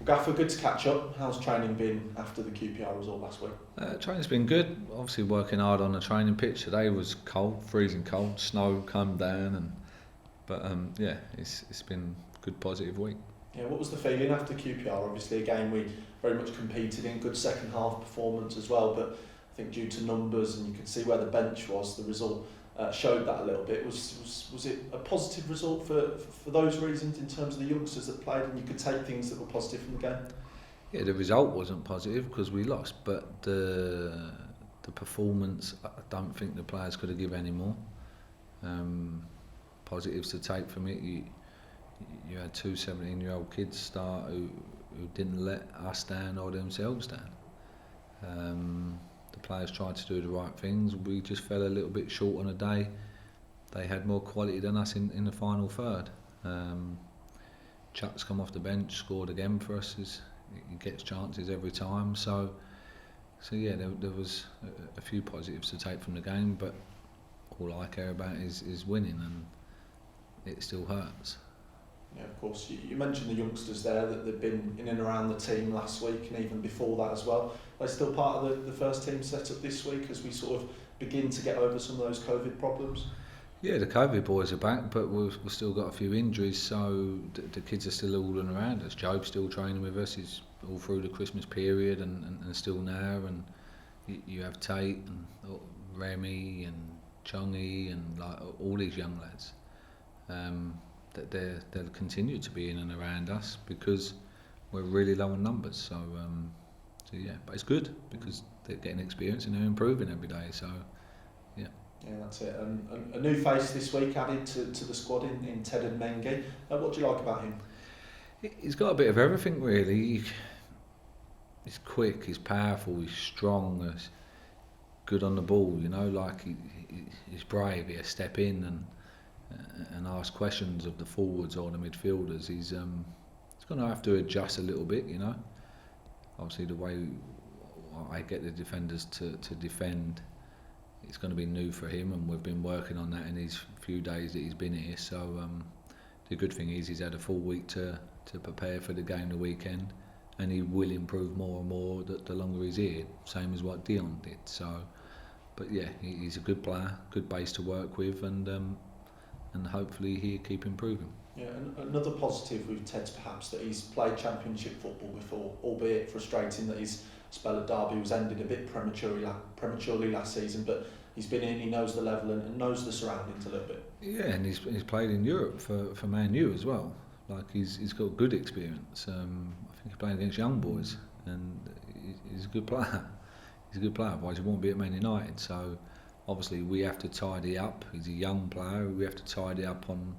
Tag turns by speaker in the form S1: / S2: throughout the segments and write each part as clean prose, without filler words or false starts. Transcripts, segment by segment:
S1: Gaffer, good to catch up. How's training been after the QPR result last week?
S2: Training's been good. Obviously working hard on the training pitch. Today was cold, freezing cold. Snow come down, but it's been a good positive week.
S1: Yeah, what was the feeling after QPR? Obviously a game we very much competed in, good second half performance as well, but I think due to numbers and you could see where the bench was, the result showed that a little bit. Was it a positive result for those reasons in terms of the youngsters that played, and you could take things that were positive from the game?
S2: Yeah, the result wasn't positive because we lost, but the performance, I don't think the players could have given any more. Positives to take from it, you had two 17-year-old kids start who didn't let us down or themselves down. The players tried to do the right things. We just fell a little bit short on a day. They had more quality than us in the final third. Chuck's come off the bench, scored again for us. He gets chances every time. So yeah, there was a few positives to take from the game, but all I care about is winning, and it still hurts.
S1: Yeah, of course. You mentioned the youngsters there, that they've been in and around the team last week and even before that as well. Are they still part of the first team set up this week as we sort of begin to get over some of those COVID problems?
S2: Yeah, the COVID boys are back, but we've still got a few injuries, so the kids are still all around us. Job's still training with us. He's all through the Christmas period and still now. And you have Tate and Remy and Chongi and like all these young lads. That they'll continue to be in and around us because we're really low on numbers. So yeah, but it's good because they're getting experience and they're improving every day. So yeah.
S1: Yeah, that's it. A new face this week added to the squad in Ted Mengi. What do you like about him?
S2: He's got a bit of everything really. He's quick, he's powerful, he's strong, he's good on the ball. You know, like he's brave. He'll step in and ask questions of the forwards or the midfielders. He's going to have to adjust a little bit, you know. Obviously, the way I get the defenders to defend, it's going to be new for him, and we've been working on that in these few days that he's been here. So the good thing is he's had a full week to prepare for the game the weekend, and he will improve more and more the longer he's here, same as what Dion did. So, but yeah, he's a good player, good base to work with, and hopefully he'll keep improving.
S1: Yeah, and another positive with Ted's perhaps that he's played Championship football before, albeit frustrating that his spell at Derby was ended a bit prematurely last season, but he's been in, he knows the level and knows the surroundings a little bit.
S2: Yeah, and he's played in Europe for Man U as well. Like he's got good experience. I think he played against young boys, and he's a good player. He's a good player, otherwise he won't be at Man United. So obviously we have to tidy up. He's a young player. We have to tidy up on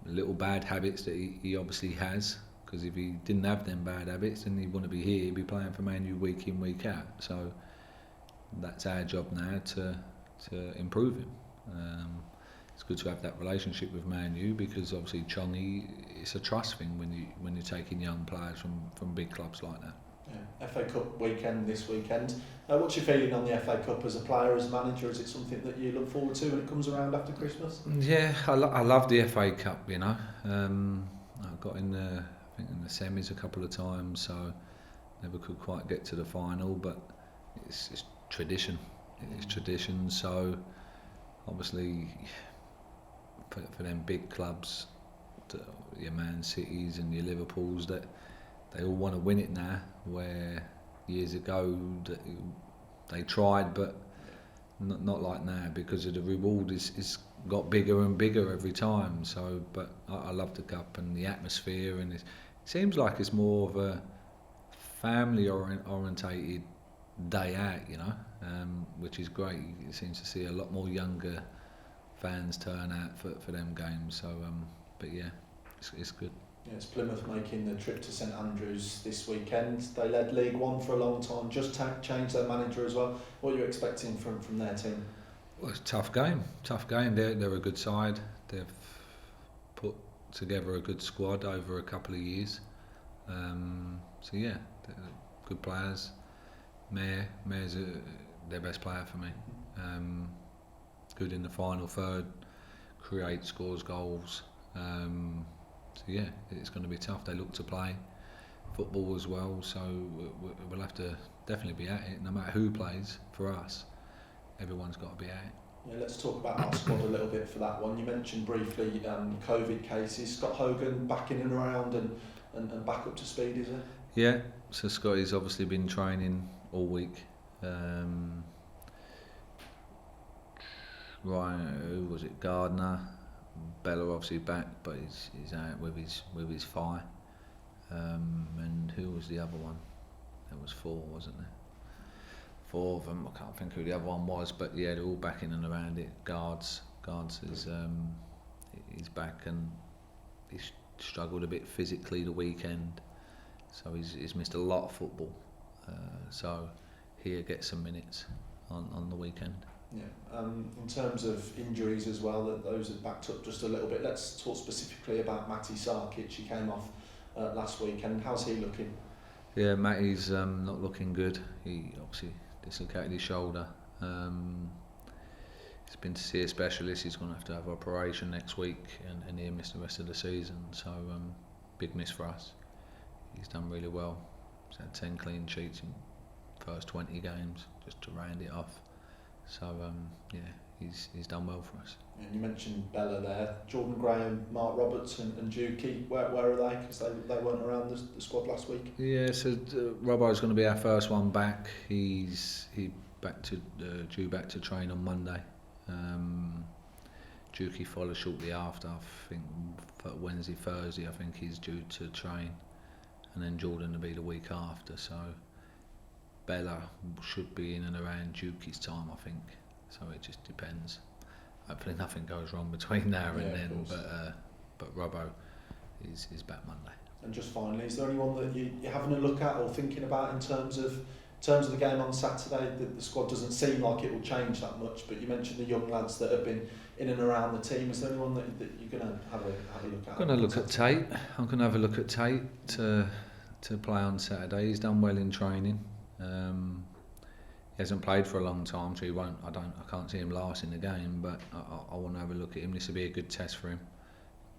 S2: little bad habits that he obviously has. Because if he didn't have them bad habits, then he wouldn't be here. He'd be playing for Man U week in, week out. So that's our job now to improve him. It's good to have that relationship with Man U because obviously Chongi, it's a trust thing when you're taking young players from big clubs like that.
S1: Yeah. FA Cup weekend this weekend. What's your feeling on the FA Cup as a player, as a manager? Is it something that you look forward to when it comes around after Christmas?
S2: Yeah, I love the FA Cup. You know, I got in the semis a couple of times, so never could quite get to the final. But it's tradition. It's tradition. So obviously, for them big clubs, your Man Cities and your Liverpools, that they all want to win it now, where years ago they tried, but not like now, because of the reward is got bigger and bigger every time. So, but I love the cup and the atmosphere, and it seems like it's more of a family orientated day out, you know, which is great. You seem to see a lot more younger fans turn out for them games. So, but yeah, it's good.
S1: Yeah, it's Plymouth making the trip to St Andrews this weekend. They led League One for a long time, just changed their manager as well. What are you expecting from their team?
S2: Well, it's a tough game. They're a good side. They've put together a good squad over a couple of years. So yeah, they're good players. Mayor's their best player for me. Good in the final third, scores goals. So yeah, it's going to be tough. They look to play football as well, so we'll have to definitely be at it. No matter who plays, for us, everyone's got to be at it.
S1: Yeah, let's talk about our squad a little bit for that one. You mentioned briefly COVID cases. Scott Hogan back in and around and back up to speed, is it?
S2: Yeah, so Scotty's obviously been training all week. Ryan, who was it? Gardner, Bella obviously back, but he's out with his thigh. And who was the other one? There was 4, wasn't there? 4 of them. I can't think who the other one was, but yeah, they're all back in and around it. Guards is he's back, and he's struggled a bit physically the weekend, so he's missed a lot of football. So he'll get some minutes on the weekend.
S1: Yeah. In terms of injuries as well, those have backed up just a little bit. Let's talk specifically about Matty Sarkic. He came off last weekend. How's he looking?
S2: Yeah, Matty's not looking good. He obviously dislocated his shoulder. He's been to see a specialist. He's going to have an operation next week, and he'll miss the rest of the season. So big miss for us. He's done really well. He's had 10 clean sheets in first 20 games, just to round it off. So yeah, he's done well for us.
S1: And you mentioned Bella there. Jordan Graham, Mark Roberts and Juki, where are they? Because they weren't around the squad last week.
S2: Yeah, so Robbo's going to be our first one back. He due back to train on Monday. Juki follows shortly after. I think Wednesday, Thursday. I think he's due to train, and then Jordan will be the week after. So Bella should be in and around Juki's time, I think. So it just depends. Hopefully nothing goes wrong between now and then. But Robbo is back Monday.
S1: And just finally, is there anyone that you're having a look at or thinking about in terms of the game on Saturday? The squad doesn't seem like it will change that much, but you mentioned the young lads that have been in and around the team. Is there anyone that you're going to have a look at?
S2: I'm going to look at Tate. I'm going to have a look at Tate to play on Saturday. He's done well in training. He hasn't played for a long time, so he won't. I can't see him lasting the game, but I want to have a look at him. This will be a good test for him.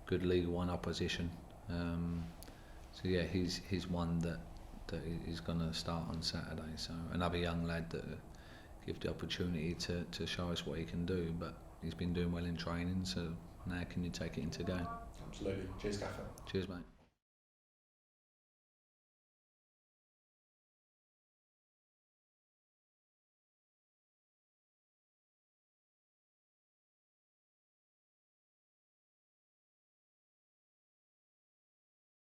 S2: Good League One opposition. So yeah, he's one that is going to start on Saturday. So another young lad that give the opportunity to show us what he can do. But he's been doing well in training, so now can you take it into game?
S1: Absolutely. Cheers, Gaffer.
S2: Cheers, mate.